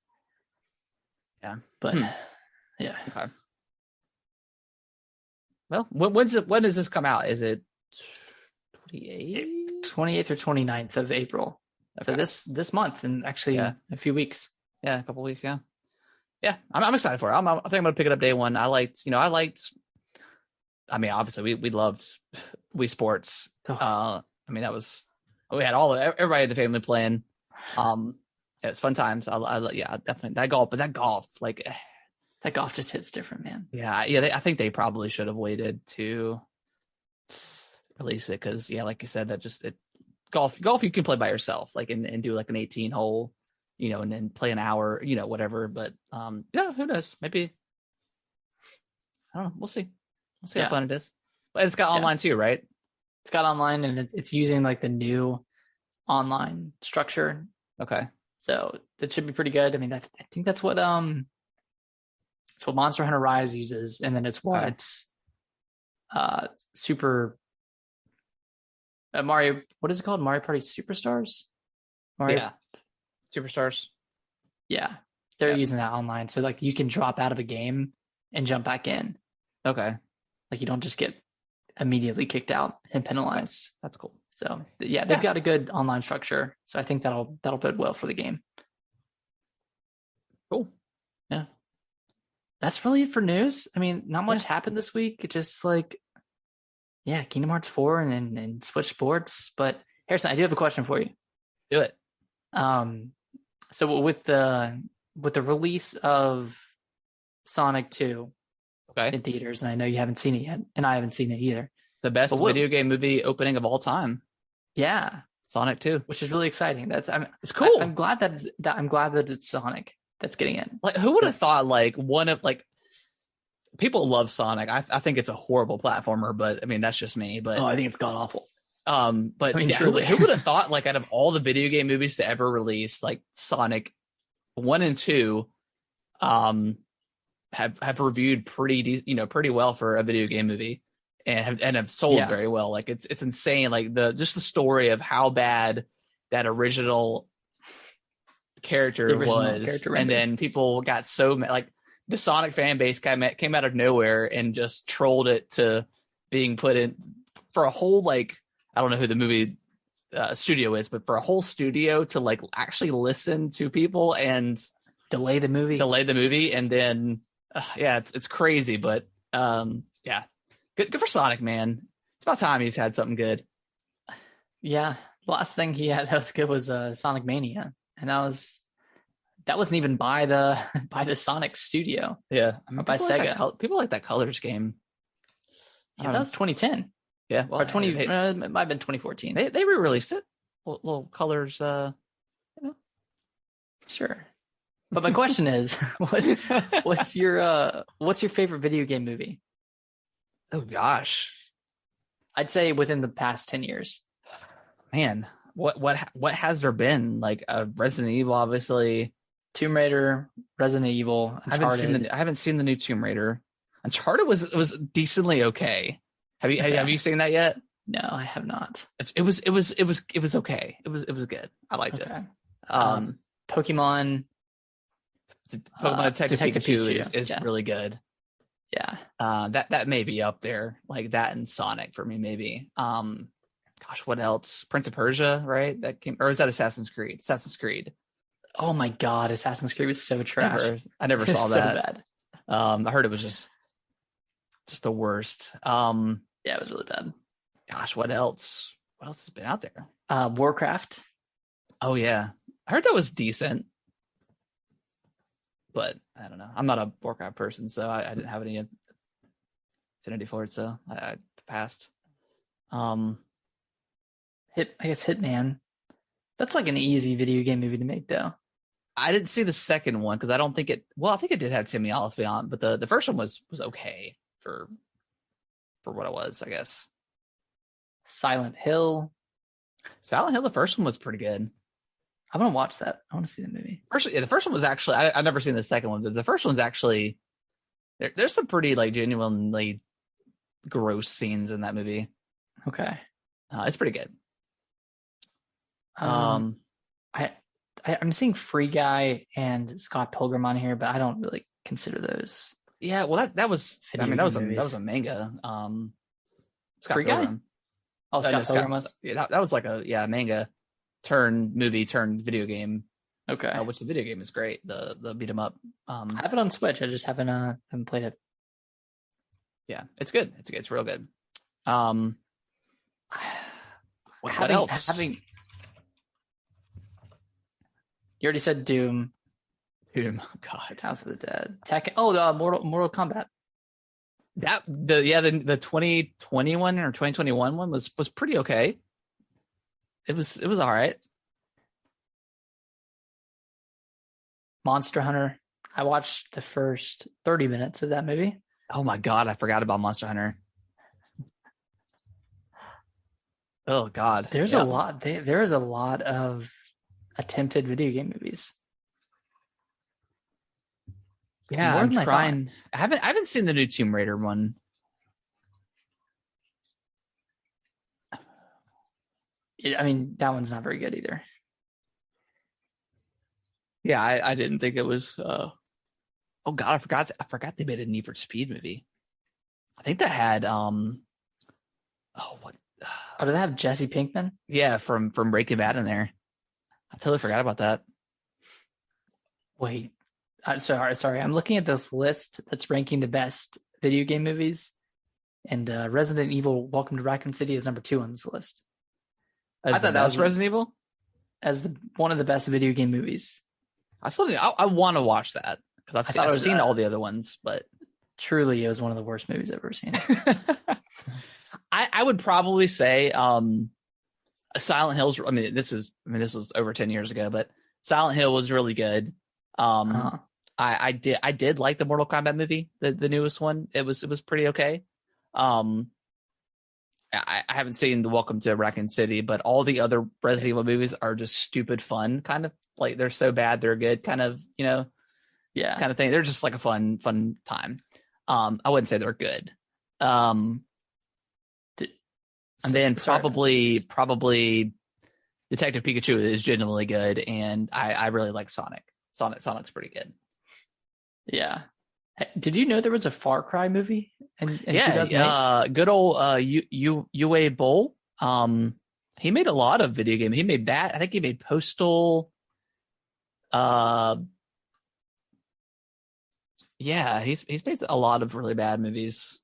Yeah. But yeah. Okay. Well, when does this come out? Is it 28th or 29th of April? Okay. So this month, and actually a few weeks. Yeah, a couple weeks. Yeah. I'm excited for it. I think I'm gonna pick it up day one. I mean, obviously we loved Wii Sports. I mean, we had everybody in the family playing. It was fun times. Yeah, definitely that golf, like that golf just hits different, man. Yeah. I think they probably should have waited to release it because, like you said, that just golf you can play by yourself, like and do like an 18 hole, and then play an hour, whatever. But who knows? Maybe I don't know. We'll see how fun it is. But it's got online too, right? It's got online, and it's using like the new online structure. Okay. So that should be pretty good. I mean, I think that's what Monster Hunter Rise uses, and then it's what Super Mario. What is it called? Mario Party Superstars. Superstars. Yeah, they're using that online, so like you can drop out of a game and jump back in. Okay. Like you don't just get immediately kicked out and penalized. That's cool. So they've got a good online structure. So I think that'll bode well for the game. Cool. Yeah. That's really it for news. I mean, not much happened this week. It just like, Kingdom Hearts 4 and Switch Sports. But Harrison, I do have a question for you. Do it. So with the release of Sonic 2 in theaters, and I know you haven't seen it yet, and I haven't seen it either. The best video game movie opening of all time. Yeah, Sonic 2, which is really exciting. It's cool. I'm glad that it's Sonic that's getting in. Like, who would have thought? Like, people love Sonic. I think it's a horrible platformer, but I mean that's just me. But I think it's god awful. But I mean, truly, who would have thought? Like, out of all the video game movies to ever release, like Sonic 1 and 2, have reviewed pretty well for a video game movie. And have sold very well. Like it's insane. Like the story of how bad that original character was, character and render. then people got so mad. Like the Sonic fan base came out of nowhere and just trolled it to being put in for a whole, like, I don't know who the movie studio is, but for a whole studio to like actually listen to people and delay the movie, and then yeah, it's crazy, but yeah, good for Sonic, man. It's about time he's had something good. Yeah, last thing he had that was good was Sonic Mania, and that wasn't even by the Sonic studio. Yeah, I mean, by Sega. People like that Colors game. Yeah, that was 2010. Yeah, well, or 20. It might have been 2014. They re-released it. Little Colors, Sure. But my question is, what's your favorite video game movie? Oh gosh, I'd say within the past 10 years. Man, what has there been? Like Resident Evil, obviously. Tomb Raider, Resident Evil, Uncharted. I haven't seen the new Tomb Raider. Uncharted was decently okay. Have you seen that yet? No, I have not. It was okay. It was good. I liked it. Pokemon Detective Pikachu is really good. Yeah. That may be up there, like that and Sonic for me, maybe. Gosh, what else? Prince of Persia, right? That came, or is that Assassin's Creed? Assassin's Creed. Oh my God, Assassin's Creed was so trash. I never saw that. So bad. I heard it was just the worst. Yeah, it was really bad. Gosh, what else? What else has been out there? Warcraft. Oh yeah, I heard that was decent, but I don't know. I'm not a Warcraft person, so I didn't have any affinity for it, so I passed. I guess Hitman. That's like an easy video game movie to make, though. I didn't see the second one because I don't think it. Well, I think it did have Timmy Olyphant, but the first one was okay for what it was, I guess. Silent Hill. The first one was pretty good. I want to watch that. I want to see the movie. The first one was actually. I've never seen the second one, but the first one's actually. There's some pretty like genuinely gross scenes in that movie. Okay. It's pretty good. I'm seeing Free Guy and Scott Pilgrim on here, but I don't really consider those. Yeah, well, that was. I mean, that was a manga. Scott Free Pilgrim. Guy. Oh, Scott Pilgrim was. Yeah, that was like a manga turn movie turn video game. Okay. Which the video game is great. The beat 'em up. I have it on Switch. I just haven't played it. Yeah, it's good. It's real good. What else? You already said Doom. Doom. God. House of the Dead. Tekken. Oh, the Mortal Kombat. The 2021 or 2021 one was pretty okay. It was all right. Monster Hunter. I watched the first 30 minutes of that movie. Oh my God, I forgot about Monster Hunter. Oh God. There's a lot. There is a lot of attempted video game movies. Yeah, I'm trying. I haven't seen the new Tomb Raider one. I mean, that one's not very good either. Yeah, I didn't think it was. Oh God, I forgot they made a Need for Speed movie. I think that had what? Oh, did they have Jesse Pinkman? Yeah, from Breaking Bad in there. I totally forgot about that. Wait, sorry. I'm looking at this list that's ranking the best video game movies, and Resident Evil: Welcome to Raccoon City is number 2 on this list. I thought that was Resident Evil as one of the best video game movies. I want to watch that because I've seen all the other ones, but truly, it was one of the worst movies I've ever seen. I would probably say Silent Hill's. I mean, this was over 10 years ago, but Silent Hill was really good. I did like the Mortal Kombat movie, the newest one. It was pretty okay. I haven't seen the Welcome to Raccoon City, but all the other Resident Evil movies are just stupid fun, kind of like they're so bad they're good, kind of, kind of thing. They're just like a fun time. I wouldn't say they're good. And then probably Detective Pikachu is genuinely good, and I really like Sonic. Sonic's pretty good. Yeah. Did you know there was a Far Cry movie in 2008? Yeah, good old Uwe Boll. He made a lot of video games. He made that. I think he made Postal. Yeah, he's made a lot of really bad movies.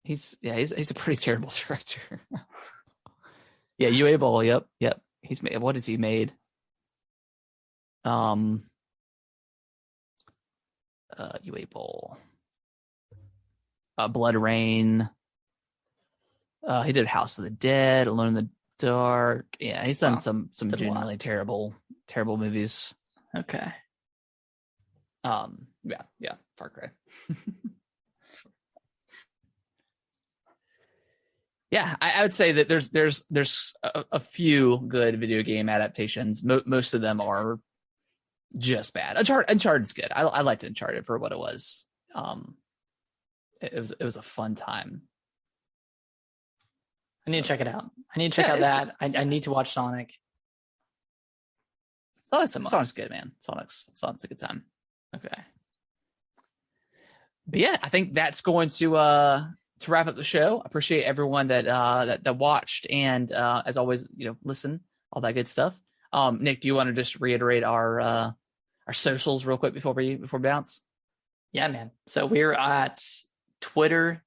He's a pretty terrible director. Yeah, Uwe Boll. Yep. He's made. What has he made? Uwe Boll. Blood Rain. He did House of the Dead, Alone in the Dark. Yeah, he's done some genuinely terrible movies. Okay. Yeah, Far Cry. Yeah, I would say that there's a few good video game adaptations. Most of them are just bad. Uncharted's good. I liked Uncharted for what it was. It was a fun time. I need to check it out. I need to check out that. I need to watch Sonic. Sonic's good, man. Sonic's a good time. Okay. But yeah, I think that's going to wrap up the show. I appreciate everyone that watched and as always, listen, all that good stuff. Nick, do you want to just reiterate our socials real quick before we bounce? Yeah, man. So we're at Twitter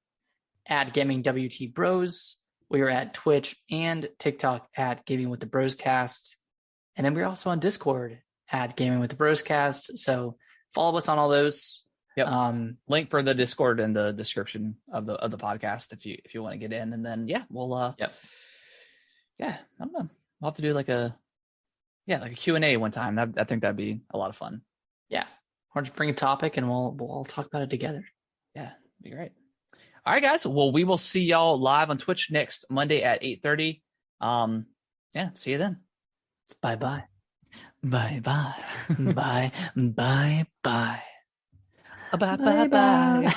at GamingWT Bros. We are at Twitch and TikTok at Gaming with the Broscast. And then we're also on Discord at Gaming with the Broscast. So follow us on all those. Yep. Link for the Discord in the description of the podcast if you want to get in. And then we'll yep. Yeah, I don't know. We'll have to do like a Q&A one time. I think that'd be a lot of fun. Yeah. Or just bring a topic and we'll all talk about it together. Yeah, it'd be great. All right, guys. Well, we will see y'all live on Twitch next Monday at 8:30. See you then. Bye-bye. Bye-bye. Bye. Bye-bye. Bye-bye.